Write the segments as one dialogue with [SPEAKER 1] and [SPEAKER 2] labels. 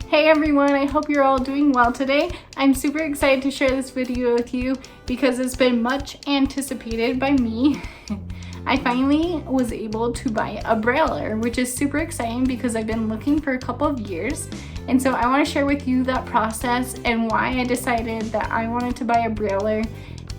[SPEAKER 1] Hey everyone, I hope you're all doing well today. I'm super excited to share this video with you because it's been much anticipated by me. I finally was able to buy a Brailler, which is super exciting because I've been looking for a couple of years. And so I want to share with you that process and why I decided that I wanted to buy a Brailler,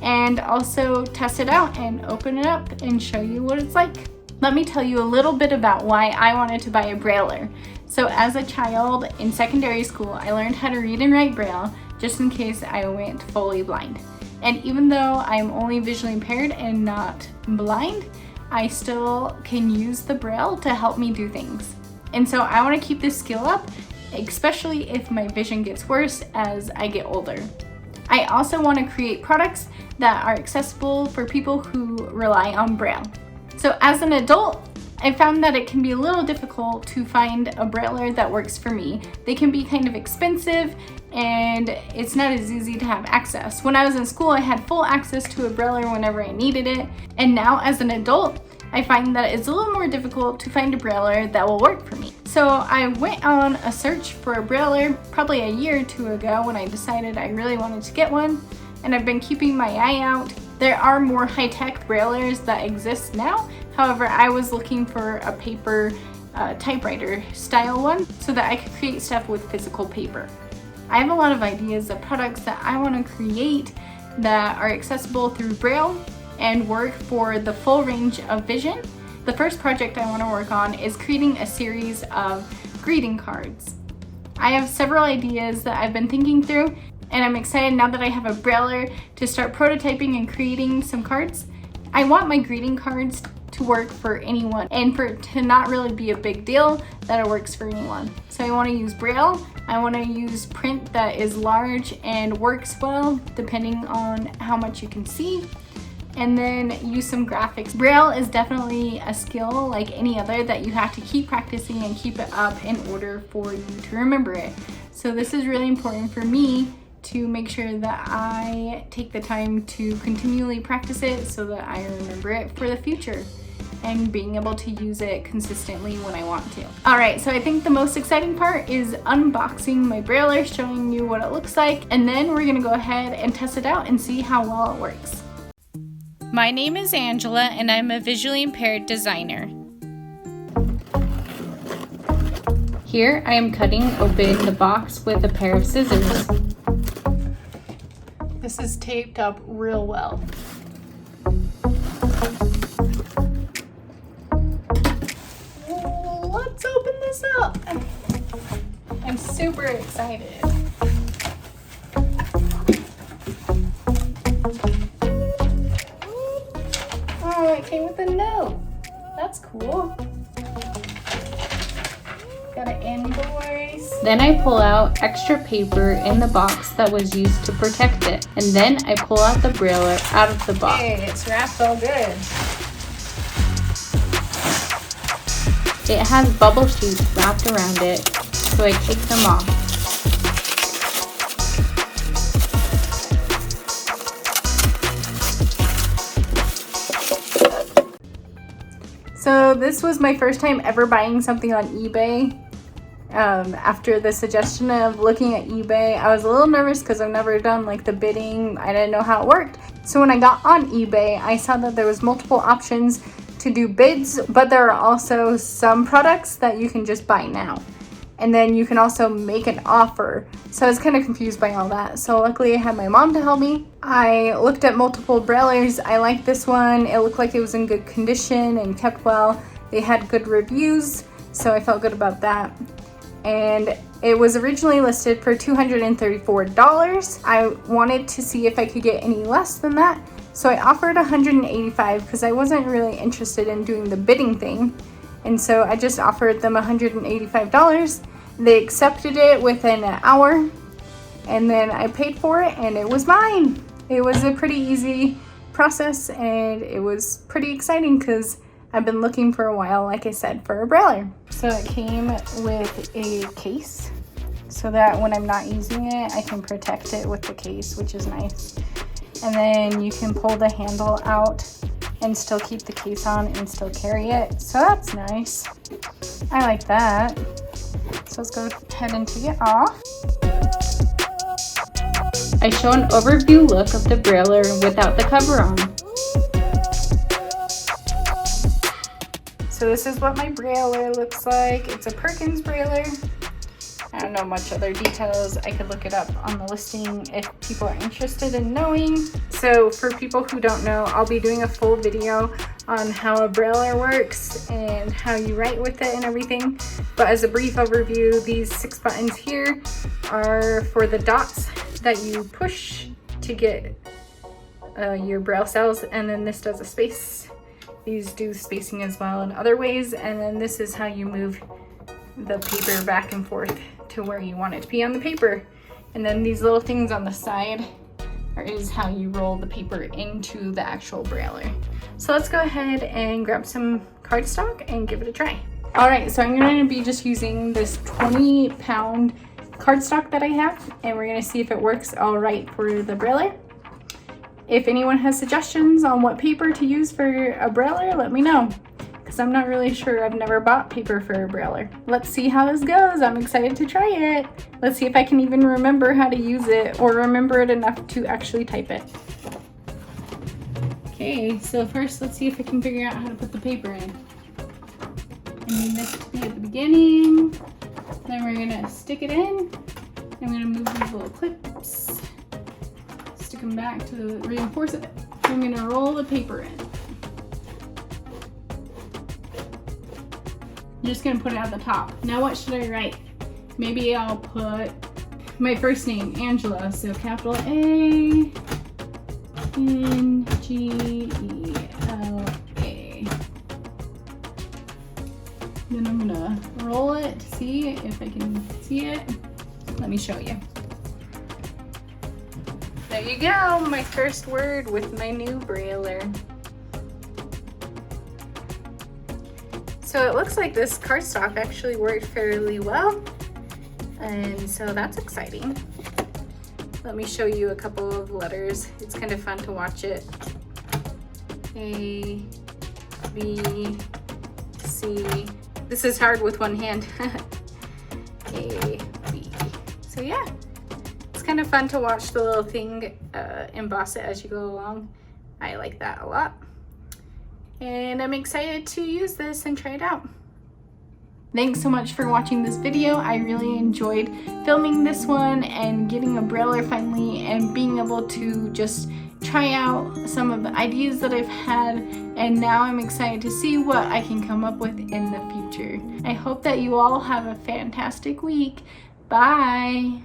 [SPEAKER 1] and also test it out and open it up and show you what it's like. Let me tell you a little bit about why I wanted to buy a Brailler. So as a child in secondary school, I learned how to read and write Braille just in case I went fully blind. And even though I'm only visually impaired and not blind, I still can use the Braille to help me do things. And so I want to keep this skill up, especially if my vision gets worse as I get older. I also want to create products that are accessible for people who rely on Braille. So as an adult, I found that it can be a little difficult to find a Brailler that works for me. They can be kind of expensive and it's not as easy to have access. When I was in school, I had full access to a Brailler whenever I needed it. And now as an adult, I find that it's a little more difficult to find a Brailler that will work for me. So I went on a search for a Brailler probably a year or two ago when I decided I really wanted to get one. And I've been keeping my eye out. There are more high-tech Braillers that exist now. However, I was looking for a paper typewriter style one so that I could create stuff with physical paper. I have a lot of ideas of products that I want to create that are accessible through Braille and work for the full range of vision. The first project I want to work on is creating a series of greeting cards. I have several ideas that I've been thinking through, and I'm excited now that I have a Brailler to start prototyping and creating some cards. I want my greeting cards to work for anyone and for it to not really be a big deal that it works for anyone. So I want to use Braille, I want to use print that is large and works well depending on how much you can see, and then use some graphics. Braille is definitely a skill like any other that you have to keep practicing and keep it up in order for you to remember it. So this is really important for me to make sure that I take the time to continually practice it so that I remember it for the future and being able to use it consistently when I want to. Alright, so I think the most exciting part is unboxing my Brailler, showing you what it looks like, and then we're gonna go ahead and test it out and see how well it works. My name is Angela and I'm a visually impaired designer. Here I am cutting open the box with a pair of scissors. This is taped up real well. Let's open this up. I'm super excited. Oh, it came with a note. That's cool. Got an invoice. Then I pull out extra paper in the box that was used to protect it. And then I pull out the Brailler out of the box. Hey, it's wrapped all good. It has bubble sheets wrapped around it, so I take them off. So this was my first time ever buying something on eBay. After the suggestion of looking at eBay, I was a little nervous because I've never done like the bidding. I didn't know how it worked. So when I got on eBay, I saw that there was multiple options to do bids, but there are also some products that you can just buy now. And then you can also make an offer. So I was kind of confused by all that. So luckily I had my mom to help me. I looked at multiple Braillers. I liked this one. It looked like it was in good condition and kept well. They had good reviews, so I felt good about that. And it was originally listed for $234. I wanted to see if I could get any less than that. So I offered $185 because I wasn't really interested in doing the bidding thing. And so I just offered them $185. They accepted it within an hour, and then I paid for it and it was mine. It was a pretty easy process and it was pretty exciting because I've been looking for a while, like I said, for a Brailler. So it came with a case so that when I'm not using it, I can protect it with the case, which is nice. And then you can pull the handle out and still keep the case on and still carry it. So that's nice. I like that. So So let's go ahead and take it off. I show an overview look of the Brailler without the cover on. So this is what my Brailler looks like. It's a Perkins Brailler. I don't know much other details. I could look it up on the listing if people are interested in knowing. So for people who don't know, I'll be doing a full video on how a Brailler works and how you write with it and everything. But as a brief overview, these 6 buttons here are for the dots that you push to get your Braille cells, and then this does a space. These do spacing as well in other ways, and then this is how you move the paper back and forth to where you want it to be on the paper. And then these little things on the side is how you roll the paper into the actual Brailler. So let's go ahead and grab some cardstock and give it a try. All right, so I'm going to be just using this 20-pound cardstock that I have, and we're going to see if it works all right for the Brailler. If anyone has suggestions on what paper to use for a Brailler, let me know, because I'm not really sure. I've never bought paper for a Brailler. Let's see how this goes. I'm excited to try it. Let's see if I can even remember how to use it, or remember it enough to actually type it. Okay, so first let's see if I can figure out how to put the paper in. I need this to be at the beginning. Then we're gonna stick it in. I'm gonna move these little clips, stick them back to reinforce it. I'm gonna roll the paper in. I'm just gonna put it at the top. Now what should I write? Maybe I'll put my first name, Angela, so capital A, N-G-E-L-A. Then I'm gonna roll it to see if I can see it. Let me show you. There you go, my first word with my new Brailler. So it looks like this cardstock actually worked fairly well, and so that's exciting. Let me show you a couple of letters. It's kind of fun to watch it. A, B, C. This is hard with one hand. A, B. So yeah, it's kind of fun to watch the little thing emboss it as you go along. I like that a lot. And I'm excited to use this and try it out. Thanks so much for watching this video. I really enjoyed filming this one and getting a Brailler finally, and being able to just try out some of the ideas that I've had, and now I'm excited to see what I can come up with in the future. I hope that you all have a fantastic week. Bye!